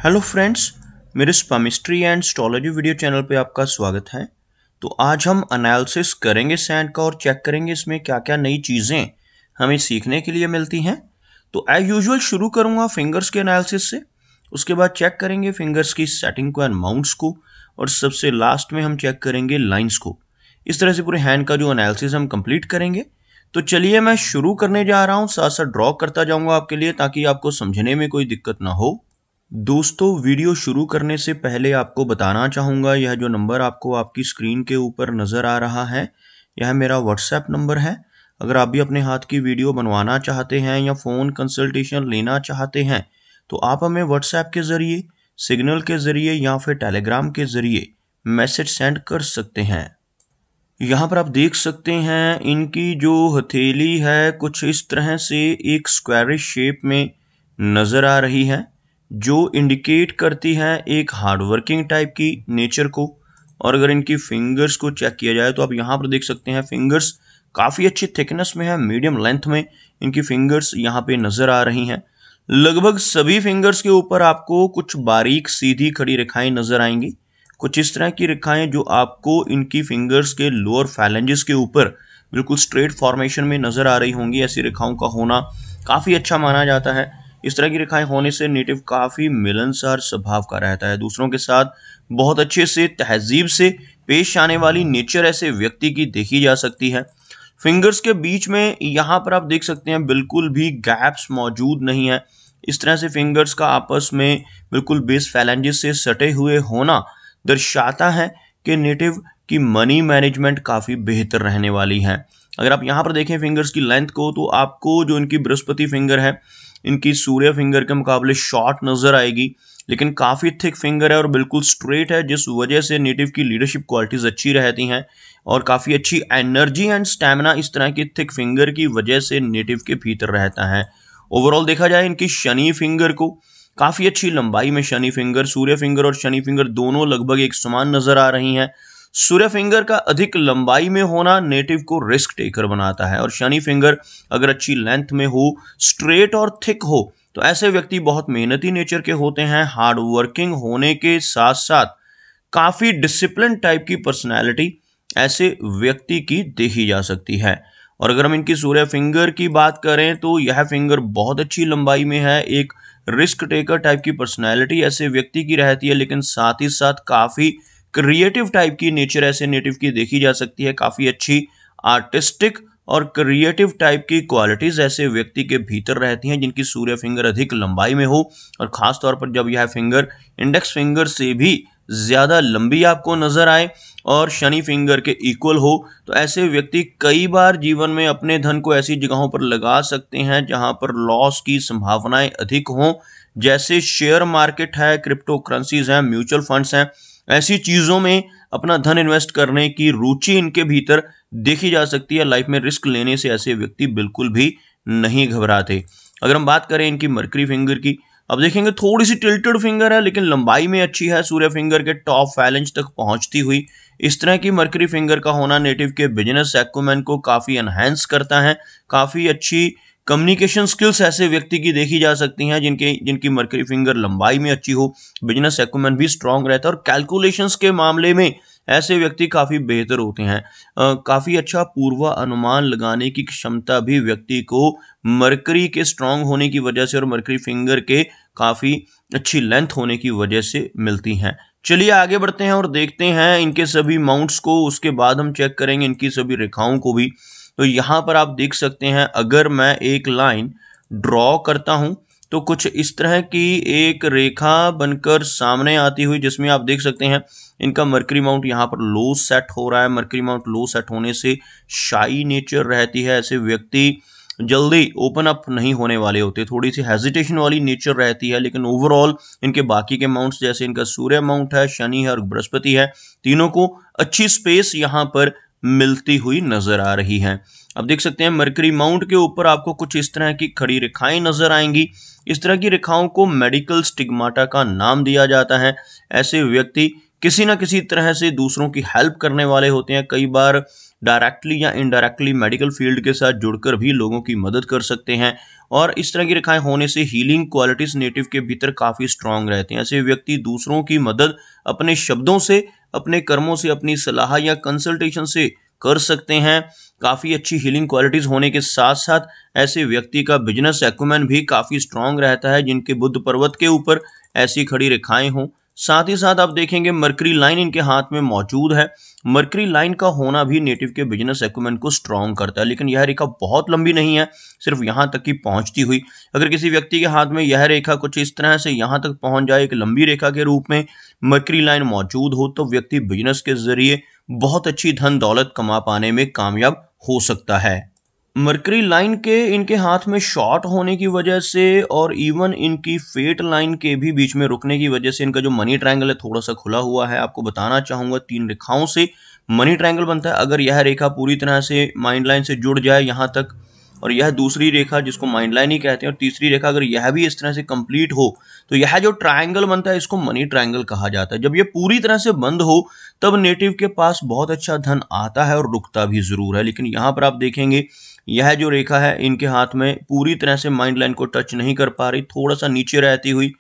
Hello friends, मेरे स्पामिस्ट्री and astrology video channel पे आपका स्वागत है। तो आज हम एनालिसिस करेंगे सैंड का और चेक करेंगे इसमें क्या क्या नई चीज़ें हमें सीखने के लिए मिलती हैं। तो एज यूजुअल शुरू करूँगा फिंगर्स के एनालिसिस से, उसके बाद चेक करेंगे फिंगर्स की सेटिंग को एंड माउंट्स को, और सबसे लास्ट में हम चेक करेंगे लाइन्स को। इस तरह से पूरे हैंड का जो एनालिसिस हम कंप्लीट करेंगे। तो चलिए मैं शुरू करने जा रहा हूँ, साथ साथ ड्रॉ करता जाऊँगा आपके लिए ताकि आपको समझने में कोई दिक्कत ना हो। दोस्तों, वीडियो शुरू करने से पहले आपको बताना चाहूँगा, यह जो नंबर आपको आपकी स्क्रीन के ऊपर नज़र आ रहा है, यह मेरा व्हाट्सएप नंबर है। अगर आप भी अपने हाथ की वीडियो बनवाना चाहते हैं या फ़ोन कंसल्टेशन लेना चाहते हैं तो आप हमें व्हाट्सएप के ज़रिए, सिग्नल के ज़रिए या फिर टेलीग्राम के ज़रिए मैसेज सेंड कर सकते हैं। यहाँ पर आप देख सकते हैं इनकी जो हथेली है कुछ इस तरह से एक स्क्वायरिश शेप में नज़र आ रही है, जो इंडिकेट करती है एक हार्डवर्किंग टाइप की नेचर को। और अगर इनकी फिंगर्स को चेक किया जाए तो आप यहाँ पर देख सकते हैं फिंगर्स काफ़ी अच्छी थिकनेस में है, मीडियम लेंथ में इनकी फिंगर्स यहाँ पे नज़र आ रही हैं। लगभग सभी फिंगर्स के ऊपर आपको कुछ बारीक सीधी खड़ी रेखाएं नज़र आएंगी, कुछ इस तरह की रेखाएं जो आपको इनकी फिंगर्स के लोअर फैलेंजेस के ऊपर बिल्कुल स्ट्रेट फॉर्मेशन में नज़र आ रही होंगी। ऐसी रेखाओं का होना काफ़ी अच्छा माना जाता है। इस तरह की रेखाएं होने से नेटिव काफ़ी मिलनसार स्वभाव का रहता है, दूसरों के साथ बहुत अच्छे से तहजीब से पेश आने वाली नेचर ऐसे व्यक्ति की देखी जा सकती है। फिंगर्स के बीच में यहाँ पर आप देख सकते हैं बिल्कुल भी गैप्स मौजूद नहीं है। इस तरह से फिंगर्स का आपस में बिल्कुल बेस फैलेंजेस से सटे हुए होना दर्शाता है कि नेटिव की मनी मैनेजमेंट काफ़ी बेहतर रहने वाली है। अगर आप यहाँ पर देखें फिंगर्स की लेंथ को, तो आपको जो इनकी बृहस्पति फिंगर है, इनकी सूर्य फिंगर के मुकाबले शॉर्ट नज़र आएगी, लेकिन काफ़ी थिक फिंगर है और बिल्कुल स्ट्रेट है, जिस वजह से नेटिव की लीडरशिप क्वालिटीज़ अच्छी रहती हैं और काफ़ी अच्छी एनर्जी एंड स्टैमिना इस तरह की थिक फिंगर की वजह से नेटिव के भीतर रहता है। ओवरऑल देखा जाए इनकी शनि फिंगर को, काफ़ी अच्छी लंबाई में शनि फिंगर, सूर्य फिंगर और शनि फिंगर दोनों लगभग एक समान नज़र आ रही हैं। सूर्य फिंगर का अधिक लंबाई में होना नेटिव को रिस्क टेकर बनाता है, और शनि फिंगर अगर अच्छी लेंथ में हो, स्ट्रेट और थिक हो, तो ऐसे व्यक्ति बहुत मेहनती नेचर के होते हैं। हार्ड वर्किंग होने के साथ साथ काफ़ी डिसिप्लिन टाइप की पर्सनैलिटी ऐसे व्यक्ति की देखी जा सकती है। और अगर हम इनकी सूर्य फिंगर की बात करें तो यह फिंगर बहुत अच्छी लंबाई में है, एक रिस्क टेकर टाइप की पर्सनैलिटी ऐसे व्यक्ति की रहती है, लेकिन साथ ही साथ काफ़ी क्रिएटिव टाइप की नेचर ऐसे नेटिव की देखी जा सकती है। काफ़ी अच्छी आर्टिस्टिक और क्रिएटिव टाइप की क्वालिटीज़ ऐसे व्यक्ति के भीतर रहती हैं जिनकी सूर्य फिंगर अधिक लंबाई में हो, और ख़ास तौर पर जब यह फिंगर इंडेक्स फिंगर से भी ज़्यादा लंबी आपको नज़र आए और शनि फिंगर के इक्वल हो, तो ऐसे व्यक्ति कई बार जीवन में अपने धन को ऐसी जगहों पर लगा सकते हैं जहां पर लॉस की संभावनाएं अधिक हों, जैसे शेयर मार्केट है, क्रिप्टो करेंसीज हैं, म्यूचुअल फंड्स हैं। ऐसी चीज़ों में अपना धन इन्वेस्ट करने की रुचि इनके भीतर देखी जा सकती है। लाइफ में रिस्क लेने से ऐसे व्यक्ति बिल्कुल भी नहीं घबराते। अगर हम बात करें इनकी मरकरी फिंगर की, अब देखेंगे थोड़ी सी टिल्टेड फिंगर है, लेकिन लंबाई में अच्छी है, सूर्य फिंगर के टॉप फैलेंज तक पहुंचती हुई। इस तरह की मरकरी फिंगर का होना नेटिव के बिजनेस एक्यूमेन को काफ़ी एनहांस करता है। काफ़ी अच्छी कम्युनिकेशन स्किल्स ऐसे व्यक्ति की देखी जा सकती हैं जिनकी मरकरी फिंगर लंबाई में अच्छी हो, बिजनेस एक्यूमेन भी स्ट्रांग रहता है, और कैलकुलेशंस के मामले में ऐसे व्यक्ति काफ़ी बेहतर होते हैं। काफ़ी अच्छा पूर्वा अनुमान लगाने की क्षमता भी व्यक्ति को मरकरी के स्ट्रांग होने की वजह से और मरकरी फिंगर के काफ़ी अच्छी लेंथ होने की वजह से मिलती हैं। चलिए आगे बढ़ते हैं और देखते हैं इनके सभी माउंट्स को, उसके बाद हम चेक करेंगे इनकी सभी रेखाओं को भी। तो यहाँ पर आप देख सकते हैं, अगर मैं एक लाइन ड्रॉ करता हूँ तो कुछ इस तरह की एक रेखा बनकर सामने आती हुई, जिसमें आप देख सकते हैं इनका मरकरी माउंट यहाँ पर लो सेट हो रहा है। मरकरी माउंट लो सेट होने से शाई नेचर रहती है, ऐसे व्यक्ति जल्दी ओपन अप नहीं होने वाले होते, थोड़ी सी हेजिटेशन वाली नेचर रहती है। लेकिन ओवरऑल इनके बाकी के माउंट्स, जैसे इनका सूर्य माउंट है, शनि है और बृहस्पति है, तीनों को अच्छी स्पेस यहाँ पर मिलती हुई नजर आ रही है। अब देख सकते हैं मरकरी माउंट के ऊपर आपको कुछ इस तरह की खड़ी रेखाएं नजर आएंगी। इस तरह की रेखाओं को मेडिकल स्टिग्माटा का नाम दिया जाता है। ऐसे व्यक्ति किसी न किसी तरह से दूसरों की हेल्प करने वाले होते हैं। कई बार डायरेक्टली या इनडायरेक्टली मेडिकल फील्ड के साथ जुड़कर भी लोगों की मदद कर सकते हैं। और इस तरह की रेखाएं होने से हीलिंग क्वालिटीज नेटिव के भीतर काफी स्ट्रांग रहते हैं। ऐसे व्यक्ति दूसरों की मदद अपने शब्दों से, अपने कर्मों से, अपनी सलाह या कंसल्टेशन से कर सकते हैं। काफी अच्छी हीलिंग क्वालिटीज होने के साथ साथ ऐसे व्यक्ति का बिजनेस एक्यूमेन भी काफी स्ट्रांग रहता है, जिनके बुध पर्वत के ऊपर ऐसी खड़ी रेखाएं हों। साथ ही साथ आप देखेंगे मरकरी लाइन इनके हाथ में मौजूद है। मरकरी लाइन का होना भी नेटिव के बिजनेस एक्यूमेन को स्ट्रांग करता है, लेकिन यह रेखा बहुत लंबी नहीं है, सिर्फ यहां तक की पहुंचती हुई। अगर किसी व्यक्ति के हाथ में यह रेखा कुछ इस तरह से यहां तक पहुंच जाए, एक लंबी रेखा के रूप में मरकरी लाइन मौजूद हो, तो व्यक्ति बिजनेस के जरिए बहुत अच्छी धन दौलत कमा पाने में कामयाब हो सकता है। मरकरी लाइन के इनके हाथ में शॉर्ट होने की वजह से और इवन इनकी फेट लाइन के भी बीच में रुकने की वजह से इनका जो मनी ट्रायंगल है थोड़ा सा खुला हुआ है। आपको बताना चाहूंगा 3 रेखाओं से मनी ट्रायंगल बनता है। अगर यह रेखा पूरी तरह से माइंड लाइन से जुड़ जाए यहाँ तक, और यह दूसरी रेखा जिसको माइंड लाइन ही कहते हैं, और तीसरी रेखा अगर यह भी इस तरह से कंप्लीट हो, तो यह जो ट्रायंगल बनता है इसको मनी ट्रायंगल कहा जाता है। जब यह पूरी तरह से बंद हो तब नेटिव के पास बहुत अच्छा धन आता है और रुकता भी जरूर है। लेकिन यहाँ पर आप देखेंगे यह जो रेखा है इनके हाथ में पूरी तरह से माइंड लाइन को टच नहीं कर पा रही, थोड़ा सा नीचे रहती हुई,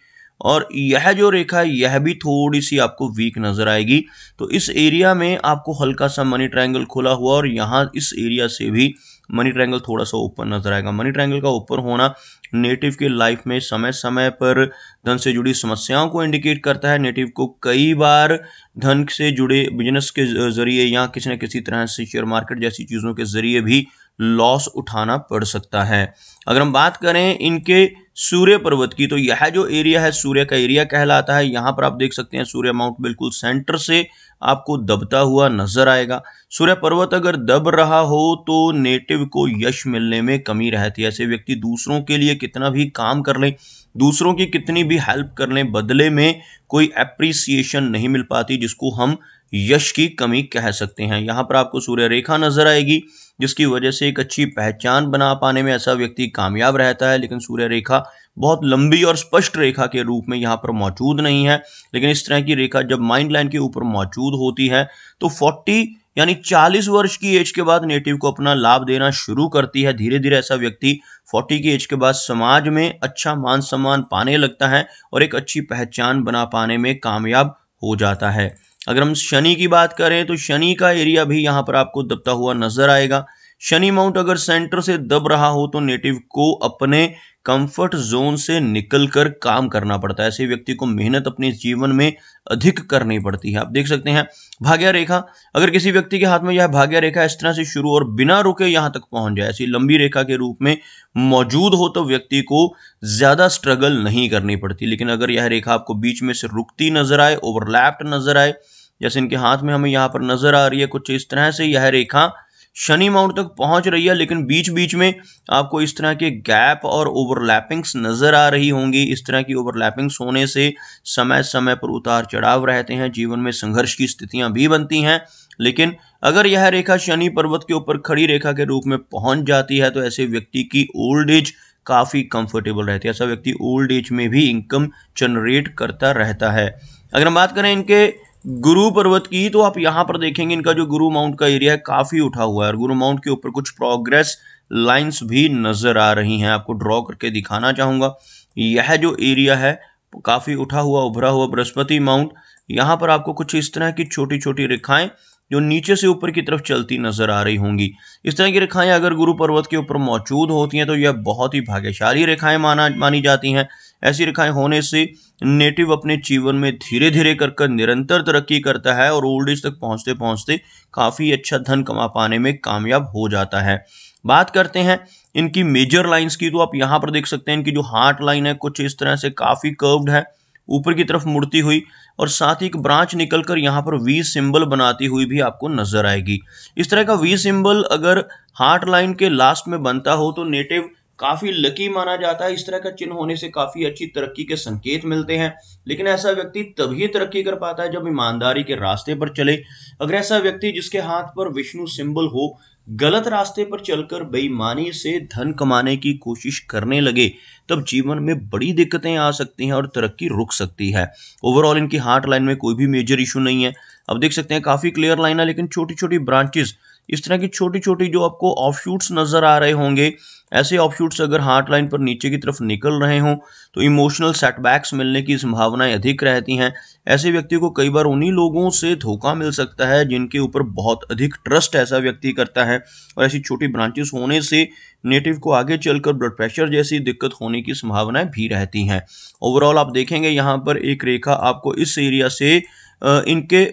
और यह जो रेखा है यह भी थोड़ी सी आपको वीक नजर आएगी। तो इस एरिया में आपको हल्का सा मनी ट्रायंगल खुला हुआ और यहाँ इस एरिया से भी मनी ट्रायंगल थोड़ा सा ऊपर नजर आएगा। मनी ट्रायंगल का ऊपर होना नेटिव के लाइफ में समय समय पर धन से जुड़ी समस्याओं को इंडिकेट करता है। नेटिव को कई बार धन से जुड़े बिजनेस के जरिए या किसी न किसी तरह से शेयर मार्केट जैसी चीजों के जरिए भी लॉस उठाना पड़ सकता है। अगर हम बात करें इनके सूर्य पर्वत की, तो यह जो एरिया है सूर्य का एरिया कहलाता है। यहां पर आप देख सकते हैं सूर्य माउंट बिल्कुल सेंटर से आपको दबता हुआ नजर आएगा। सूर्य पर्वत अगर दब रहा हो तो नेटिव को यश मिलने में कमी रहती है। ऐसे व्यक्ति दूसरों के लिए कितना भी काम कर लें, दूसरों की कितनी भी हेल्प कर लें, बदले में कोई एप्रिसिएशन नहीं मिल पाती, जिसको हम यश की कमी कह सकते हैं। यहाँ पर आपको सूर्य रेखा नजर आएगी, जिसकी वजह से एक अच्छी पहचान बना पाने में ऐसा व्यक्ति कामयाब रहता है। लेकिन सूर्य रेखा बहुत लंबी और स्पष्ट रेखा के रूप में यहाँ पर मौजूद नहीं है। लेकिन इस तरह की रेखा जब माइंड लाइन के ऊपर मौजूद होती है तो 40 यानी 40 वर्ष की एज के बाद नेटिव को अपना लाभ देना शुरू करती है। धीरे धीरे ऐसा व्यक्ति 40 की एज के बाद समाज में अच्छा मान सम्मान पाने लगता है और एक अच्छी पहचान बना पाने में कामयाब हो जाता है। अगर हम शनि की बात करें तो शनि का एरिया भी यहाँ पर आपको दबता हुआ नजर आएगा। शनि माउंट अगर सेंटर से दब रहा हो तो नेटिव को अपने कंफर्ट जोन से निकलकर काम करना पड़ता है। ऐसे व्यक्ति को मेहनत अपने जीवन में अधिक करनी पड़ती है। आप देख सकते हैं भाग्य रेखा, अगर किसी व्यक्ति के हाथ में यह भाग्य रेखा इस तरह से शुरू और बिना रुके यहां तक पहुंच जाए, ऐसी लंबी रेखा के रूप में मौजूद हो, तो व्यक्ति को ज्यादा स्ट्रगल नहीं करनी पड़ती। लेकिन अगर यह रेखा आपको बीच में से रुकती नजर आए, ओवरलैप्ड नजर आए, जैसे इनके हाथ में हमें यहाँ पर नजर आ रही है कुछ इस तरह से यह रेखा शनि माउंट तक पहुंच रही है, लेकिन बीच बीच में आपको इस तरह के गैप और ओवरलैपिंग्स नजर आ रही होंगी। इस तरह की ओवरलैपिंग्स होने से समय समय पर उतार चढ़ाव रहते हैं, जीवन में संघर्ष की स्थितियां भी बनती हैं। लेकिन अगर यह रेखा शनि पर्वत के ऊपर खड़ी रेखा के रूप में पहुंच जाती है तो ऐसे व्यक्ति की ओल्ड एज काफी कंफर्टेबल रहती है। ऐसा व्यक्ति ओल्ड एज में भी इनकम जनरेट करता रहता है। अगर हम बात करें इनके गुरु पर्वत की, तो आप यहां पर देखेंगे इनका जो गुरु माउंट का एरिया है काफी उठा हुआ है और गुरु माउंट के ऊपर कुछ प्रोग्रेस लाइंस भी नजर आ रही हैं। आपको ड्रॉ करके दिखाना चाहूंगा। यह जो एरिया है काफी उठा हुआ उभरा हुआ बृहस्पति माउंट, यहां पर आपको कुछ इस तरह की छोटी छोटी रेखाएं जो नीचे से ऊपर की तरफ चलती नजर आ रही होंगी। इस तरह की रेखाएं अगर गुरु पर्वत के ऊपर मौजूद होती हैं तो यह बहुत ही भाग्यशाली रेखाएं मानी जाती हैं। ऐसी रेखाएं होने से नेटिव अपने जीवन में धीरे धीरे कर निरंतर तरक्की करता है और ओल्ड एज तक पहुंचते पहुंचते काफी अच्छा धन कमा पाने में कामयाब हो जाता है। बात करते हैं इनकी मेजर लाइंस की, तो आप यहां पर देख सकते हैं इनकी जो हार्ट लाइन है कुछ इस तरह से काफी कर्व्ड है, ऊपर की तरफ मुड़ती हुई, और साथ ही एक ब्रांच निकलकर यहाँ पर वी सिंबल बनाती हुई भी आपको नजर आएगी। इस तरह का वी सिंबल अगर हार्ट लाइन के लास्ट में बनता हो तो नेटिव काफी लकी माना जाता है। इस तरह का चिन्ह होने से काफी अच्छी तरक्की के संकेत मिलते हैं। लेकिन ऐसा व्यक्ति तभी तरक्की कर पाता है जब ईमानदारी के रास्ते पर चले। अगर ऐसा व्यक्ति जिसके हाथ पर विष्णु सिंबल हो गलत रास्ते पर चलकर बेईमानी से धन कमाने की कोशिश करने लगे, तब जीवन में बड़ी दिक्कतें आ सकती हैं और तरक्की रुक सकती है। ओवरऑल इनकी हार्ट लाइन में कोई भी मेजर इशू नहीं है। अब देख सकते हैं काफी क्लियर लाइन है, लेकिन छोटी छोटी ब्रांचेस, इस तरह की छोटी छोटी जो आपको ऑफशूट्स नजर आ रहे होंगे, ऐसे ऑफशूट्स अगर हार्ट लाइन पर नीचे की तरफ निकल रहे हों तो इमोशनल सेटबैक्स मिलने की संभावनाएं अधिक रहती हैं। ऐसे व्यक्ति को कई बार उन्हीं लोगों से धोखा मिल सकता है जिनके ऊपर बहुत अधिक ट्रस्ट ऐसा व्यक्ति करता है, और ऐसी छोटी ब्रांचेस होने से नेटिव को आगे चलकर ब्लड प्रेशर जैसी दिक्कत होने की संभावनाएं भी रहती हैं। ओवरऑल आप देखेंगे यहाँ पर एक रेखा आपको इस एरिया से इनके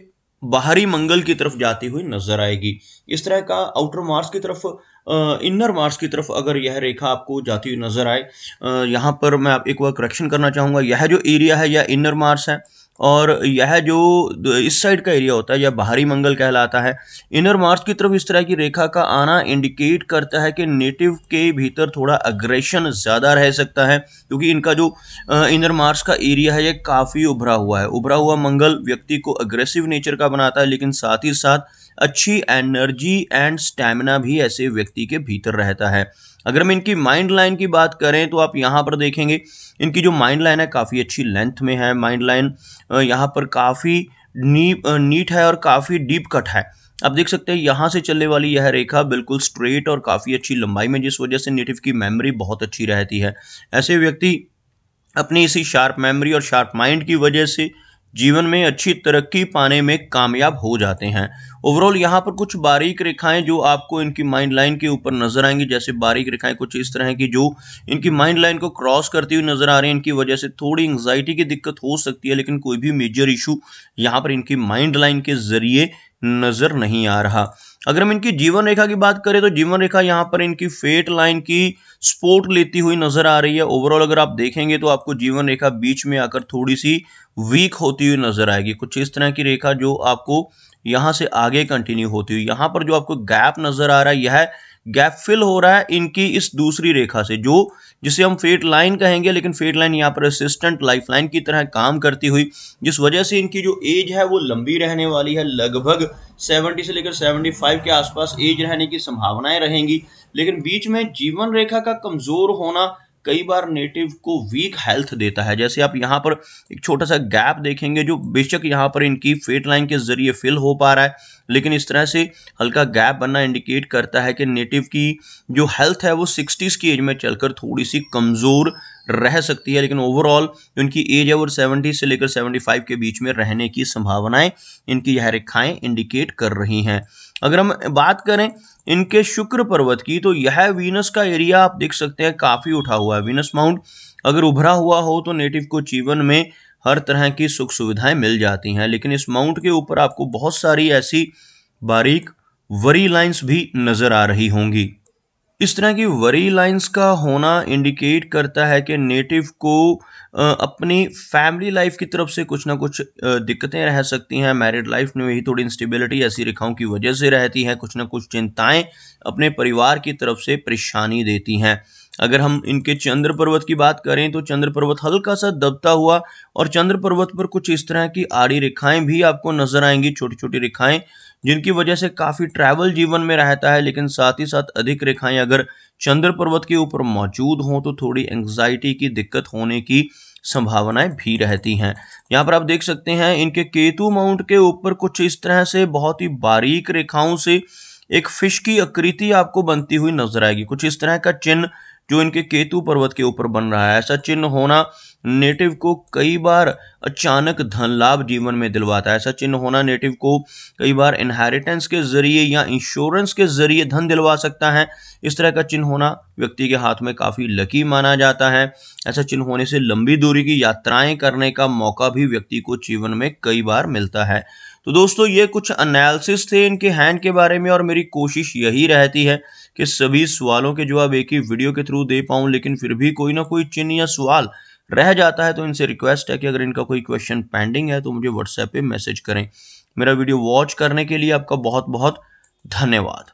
बाहरी मंगल की तरफ जाती हुई नजर आएगी। इस तरह का आउटर मार्स की तरफ, इनर मार्स की तरफ अगर यह रेखा आपको जाती हुई नजर आए, यहाँ पर मैं आप एक बार करेक्शन करना चाहूँगा, यह जो एरिया है यह इनर मार्स है, और यह जो इस साइड का एरिया होता है यह बाहरी मंगल कहलाता है। इनर मार्स की तरफ इस तरह की रेखा का आना इंडिकेट करता है कि नेटिव के भीतर थोड़ा अग्रेशन ज़्यादा रह सकता है, क्योंकि इनका जो इनर मार्स का एरिया है यह काफ़ी उभरा हुआ है। उभरा हुआ मंगल व्यक्ति को अग्रेसिव नेचर का बनाता है, लेकिन साथ ही साथ अच्छी एनर्जी एंड स्टैमिना भी ऐसे व्यक्ति के भीतर रहता है। अगर हम इनकी माइंड लाइन की बात करें तो आप यहाँ पर देखेंगे इनकी जो माइंड लाइन है काफ़ी अच्छी लेंथ में है। माइंड लाइन यहाँ पर काफ़ी नीट है और काफ़ी डीप कट है। आप देख सकते हैं यहाँ से चलने वाली यह रेखा बिल्कुल स्ट्रेट और काफ़ी अच्छी लंबाई में, जिस वजह से नेटिव की मेमोरी बहुत अच्छी रहती है। ऐसे व्यक्ति अपनी इसी शार्प मेमोरी और शार्प माइंड की वजह से जीवन में अच्छी तरक्की पाने में कामयाब हो जाते हैं। ओवरऑल यहाँ पर कुछ बारीक रेखाएं जो आपको इनकी माइंड लाइन के ऊपर नजर आएंगी, जैसे बारीक रेखाएं कुछ इस तरह की जो इनकी माइंड लाइन को क्रॉस करती हुई नजर आ रही हैं। इनकी वजह से थोड़ी एंग्जाइटी की दिक्कत हो सकती है, लेकिन कोई भी मेजर इशू यहाँ पर इनकी माइंड लाइन के जरिए नजर नहीं आ रहा। अगर हम इनकी जीवन रेखा की बात करें तो जीवन रेखा यहाँ पर इनकी फेट लाइन की सपोर्ट लेती हुई नजर आ रही है। ओवरऑल अगर आप देखेंगे तो आपको जीवन रेखा बीच में आकर थोड़ी सी वीक होती हुई नजर आएगी। कुछ इस तरह की रेखा जो आपको यहाँ से आगे कंटिन्यू होती हुई, यहाँ पर जो आपको गैप नजर आ रहा है यह गैप फिल हो रहा है इनकी इस दूसरी रेखा से, जो जिसे हम फेट लाइन कहेंगे, लेकिन फेट लाइन यहाँ पर असिस्टेंट लाइफ लाइन की तरह काम करती हुई, जिस वजह से इनकी जो एज है वो लंबी रहने वाली है। लगभग 70 से लेकर 75 के आसपास एज रहने की संभावनाएं रहेंगी। लेकिन बीच में जीवन रेखा का कमजोर होना कई बार नेटिव को वीक हेल्थ देता है। जैसे आप यहाँ पर एक छोटा सा गैप देखेंगे जो बेशक यहाँ पर इनकी फेट लाइन के जरिए फिल हो पा रहा है, लेकिन इस तरह से हल्का गैप बनना इंडिकेट करता है कि नेटिव की जो हेल्थ है वो 60s की एज में चलकर थोड़ी सी कमजोर रह सकती है। लेकिन ओवरऑल इनकी एज है वो 70 से लेकर 75 के बीच में रहने की संभावनाएं इनकी यह रेखाएं इंडिकेट कर रही हैं। अगर हम बात करें इनके शुक्र पर्वत की तो यह वीनस का एरिया आप देख सकते हैं काफी उठा हुआ है। वीनस माउंट अगर उभरा हुआ हो तो नेटिव को जीवन में हर तरह की सुख सुविधाएं मिल जाती हैं, लेकिन इस माउंट के ऊपर आपको बहुत सारी ऐसी बारीक वरी लाइंस भी नजर आ रही होंगी। इस तरह की वरी लाइंस का होना इंडिकेट करता है कि नेटिव को अपनी फैमिली लाइफ की तरफ से कुछ ना कुछ दिक्कतें रह सकती हैं। मैरिड लाइफ में भी थोड़ी इंस्टेबिलिटी ऐसी रेखाओं की वजह से रहती है। कुछ ना कुछ चिंताएं अपने परिवार की तरफ से परेशानी देती हैं। अगर हम इनके चंद्र पर्वत की बात करें तो चंद्र पर्वत हल्का सा दबता हुआ, और चंद्र पर्वत पर कुछ इस तरह की आड़ी रेखाएं भी आपको नजर आएंगी, छोटी छोटी रेखाएं, जिनकी वजह से काफी ट्रैवल जीवन में रहता है। लेकिन साथ ही साथ अधिक रेखाएं अगर चंद्र पर्वत के ऊपर मौजूद हों तो थोड़ी एंग्जाइटी की दिक्कत होने की संभावनाएं भी रहती हैं। यहाँ पर आप देख सकते हैं इनके केतु माउंट के ऊपर कुछ इस तरह से बहुत ही बारीक रेखाओं से एक फिश की आकृति आपको बनती हुई नजर आएगी। कुछ इस तरह का चिन्ह जो इनके केतु पर्वत के ऊपर बन रहा है, ऐसा चिन्ह होना नेटिव को कई बार अचानक धन लाभ जीवन में दिलवाता है। ऐसा चिन्ह होना नेटिव को कई बार इनहेरिटेंस के जरिए या इंश्योरेंस के जरिए धन दिलवा सकता है। इस तरह का चिन्ह होना व्यक्ति के हाथ में काफी लकी माना जाता है। ऐसा चिन्ह होने से लंबी दूरी की यात्राएं करने का मौका भी व्यक्ति को जीवन में कई बार मिलता है। तो दोस्तों ये कुछ एनालिसिस थे इनके हैंड के बारे में, और मेरी कोशिश यही रहती है कि सभी सवालों के जवाब एक ही वीडियो के थ्रू दे पाऊं, लेकिन फिर भी कोई ना कोई चिन्ह या सवाल रह जाता है तो इनसे रिक्वेस्ट है कि अगर इनका कोई क्वेश्चन पेंडिंग है तो मुझे व्हाट्सएप पे मैसेज करें। मेरा वीडियो वॉच करने के लिए आपका बहुत बहुत धन्यवाद।